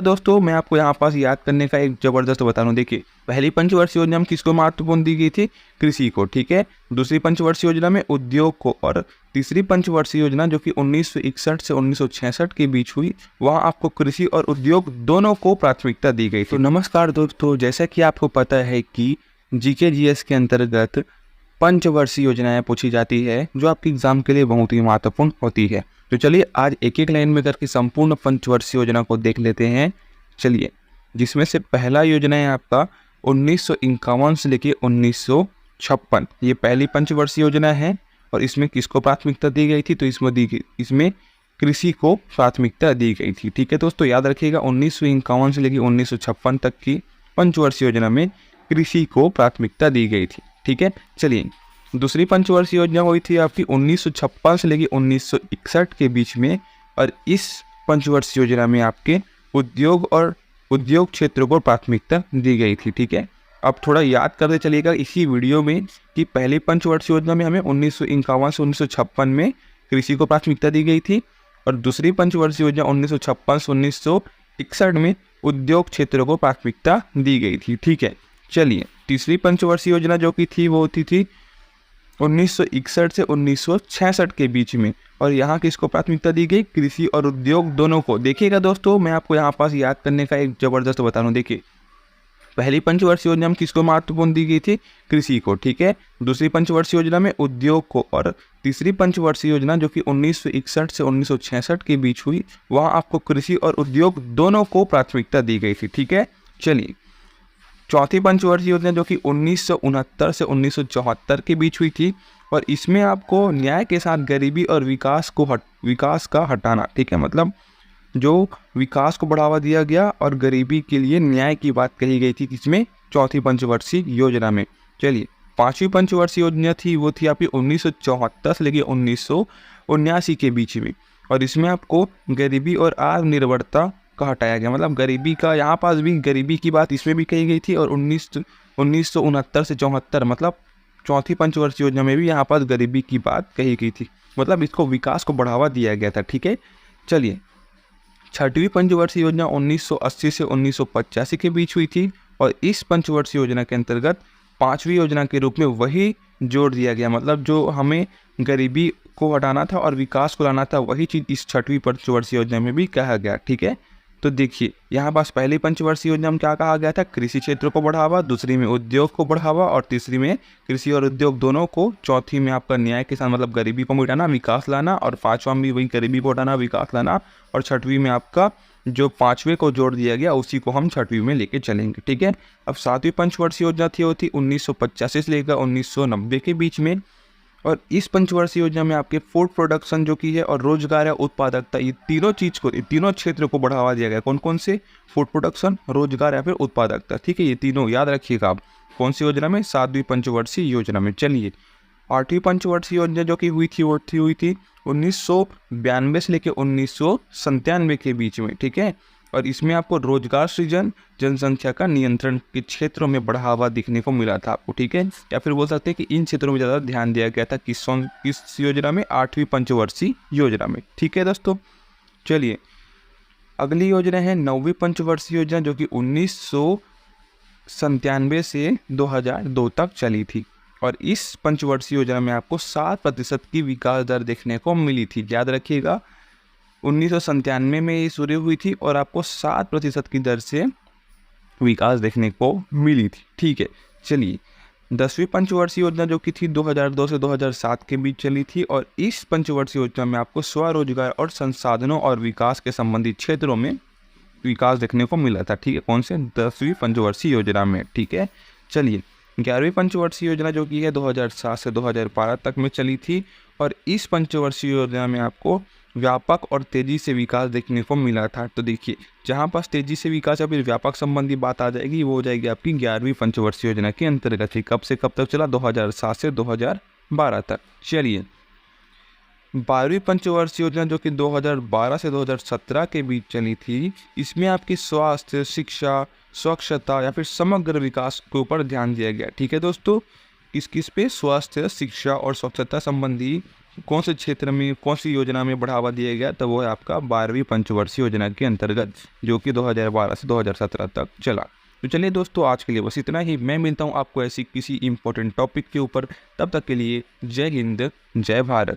दोस्तों मैं आपको यहाँ पास याद करने का एक जबरदस्त बता रहा हूँ। देखिए, पहली पंचवर्षीय योजना में किसको महत्वपूर्ण दी गई थी? कृषि को। ठीक है, दूसरी पंचवर्षीय योजना में उद्योग को, और तीसरी पंचवर्षीय योजना जो कि 1961 से 1966 के बीच हुई, वहाँ आपको कृषि और उद्योग दोनों को प्राथमिकता दी गई थी। तो नमस्कार दोस्तों, जैसा कि आपको पता है कि जीके जीएस के अंतर्गत पंचवर्षीय योजनाएं पूछी जाती है जो आपके एग्जाम के लिए बहुत ही महत्वपूर्ण होती है। तो चलिए आज एक एक लाइन में करके संपूर्ण पंचवर्षीय योजना को देख लेते हैं। चलिए, जिसमें से पहला योजना है आपका 1951 से लेके 1956, ये पहली पंचवर्षीय योजना है। और इसमें किसको प्राथमिकता दी गई थी? तो इसमें कृषि को प्राथमिकता दी गई थी। ठीक है दोस्तों, याद रखिएगा 1951 से लेके 1956 तक की पंचवर्षीय योजना में कृषि को प्राथमिकता दी गई थी। ठीक है, चलिए दूसरी पंचवर्षीय योजना हुई थी आपकी 1956 से लेके 1961 के बीच में, और इस पंचवर्षीय योजना में आपके उद्योग और उद्योग क्षेत्र को प्राथमिकता दी गई थी। ठीक है, अब थोड़ा याद करते चलिएगा इसी वीडियो में कि पहली पंचवर्षीय योजना में हमें 1951 से 1956 में कृषि को प्राथमिकता दी गई थी, और दूसरी पंचवर्षीय योजना 1956 से 1961 में उद्योग क्षेत्र को प्राथमिकता दी गई थी। ठीक है, चलिए तीसरी पंचवर्षीय योजना जो कि थी वो होती थी 1961 से 1966 के बीच में, और यहाँ किसको प्राथमिकता दी गई? कृषि और उद्योग दोनों को। देखिएगा दोस्तों, मैं आपको यहाँ पास याद करने का एक जबरदस्त बता रहा हूँ। देखिए, पहली पंचवर्षीय योजना में किसको महत्वपूर्ण दी गई थी? कृषि को। ठीक है, दूसरी पंचवर्षीय योजना में उद्योग को, और तीसरी पंचवर्षीय योजना जो कि 1961 से 1966 के बीच हुई, वहाँ आपको कृषि और उद्योग दोनों को प्राथमिकता दी गई थी। ठीक है, चलिए चौथी पंचवर्षीय योजना जो कि 1969 से 1974 के बीच हुई थी, और इसमें आपको न्याय के साथ गरीबी और विकास का हटाना। ठीक है, मतलब जो विकास को बढ़ावा दिया गया और गरीबी के लिए न्याय की बात कही गई थी इसमें चौथी पंचवर्षीय योजना में। चलिए पांचवी पंचवर्षीय योजना थी वो थी आपकी 1974 से लेकर 1979 के बीच में, और इसमें आपको गरीबी और आत्मनिर्भरता का हटाया गया। मतलब गरीबी का यहाँ पास भी गरीबी की बात इसमें भी कही गई थी, और 1969 से 74 मतलब चौथी पंचवर्षीय योजना में भी यहाँ पास गरीबी की बात कही गई थी। मतलब इसको विकास को बढ़ावा दिया गया था। ठीक है, चलिए छठवीं पंचवर्षीय योजना 1980 से 1985 के बीच हुई थी, और इस पंचवर्षीय योजना के अंतर्गत पांचवी योजना के रूप में वही जोड़ दिया गया। मतलब जो हमें गरीबी को हटाना था और विकास को लाना था, वही चीज़ इस छठवीं पंचवर्षीय योजना में भी कहा गया। ठीक है, तो देखिए यहाँ पास पहली पंचवर्षीय योजना में क्या कहा गया था? कृषि क्षेत्र को बढ़ावा, दूसरी में उद्योग को बढ़ावा, और तीसरी में कृषि और उद्योग दोनों को, चौथी में आपका न्याय के साथ मतलब गरीबी को मिटाना, विकास लाना, और पांचवा में वही गरीबी को हटाना, विकास लाना, और छठवीं में आपका जो पांचवें को जोड़ दिया गया उसी को हम छठवीं में लेके चलेंगे। ठीक है, अब सातवीं पंचवर्षीय योजना थी वो थी 1985 से लेकर 1990 के बीच में, और इस पंचवर्षीय योजना में आपके फूड प्रोडक्शन जो की है और रोजगार या उत्पादकता, ये तीनों क्षेत्र को बढ़ावा दिया गया। कौन कौन से? फूड प्रोडक्शन, रोजगार या फिर उत्पादकता। ठीक है, ये तीनों याद रखिएगा आप। कौन सी योजना में? सातवीं पंचवर्षीय योजना में। चलिए आठवीं पंचवर्षीय योजना जो की हुई थी वो हुई थी 1992 से लेकर 1997 के बीच में। ठीक है, और इसमें आपको रोजगार सृजन, जनसंख्या का नियंत्रण के क्षेत्रों में बढ़ावा दिखने को मिला था आपको। ठीक है, या फिर बोल सकते हैं कि इन क्षेत्रों में ज़्यादा ध्यान दिया गया था किस योजना में? आठवीं पंचवर्षीय योजना में। ठीक है दोस्तों, चलिए अगली योजना है नौवीं पंचवर्षीय योजना जो कि 1997 से 2002 तक चली थी, और इस पंचवर्षीय योजना में आपको 7% की विकास दर देखने को मिली थी। याद रखिएगा 1997 में ये शुरू हुई थी और आपको 7% की दर से विकास देखने को मिली थी। ठीक है, चलिए 10वीं पंचवर्षीय योजना जो कि थी 2002 से 2007 के बीच चली थी, और इस पंचवर्षीय योजना में आपको स्वरोजगार और संसाधनों और विकास के संबंधित क्षेत्रों में विकास देखने को मिला था। ठीक है, कौन से? 10वीं पंचवर्षीय योजना में। ठीक है, चलिए 11वीं पंचवर्षीय योजना जो कि है 2007 से 2012 तक में चली थी, और इस पंचवर्षीय योजना में आपको व्यापक और तेजी से विकास देखने को मिला था। तो देखिए जहाँ पास तेजी से विकास या फिर व्यापक संबंधी बात आ जाएगी वो हो जाएगी आपकी 11वीं पंचवर्षीय योजना के अंतर्गत। कब से कब तक चला? 2007 से 2012 तक। चलिए 12वीं पंचवर्षीय योजना जो कि 2012 से 2017 के बीच चली थी, इसमें आपकी स्वास्थ्य, शिक्षा, स्वच्छता या फिर समग्र विकास के ऊपर ध्यान दिया गया। ठीक है दोस्तों, किस पे? स्वास्थ्य, शिक्षा और स्वच्छता संबंधी कौन से क्षेत्र में कौन सी योजना में बढ़ावा दिया गया, तो वो है आपका 12वीं पंचवर्षीय योजना के अंतर्गत, जो कि 2012 से 2017 तक चला। तो चलिए दोस्तों, आज के लिए बस इतना ही। मैं मिलता हूँ आपको ऐसी किसी इंपॉर्टेंट टॉपिक के ऊपर। तब तक के लिए जय हिंद, जय भारत।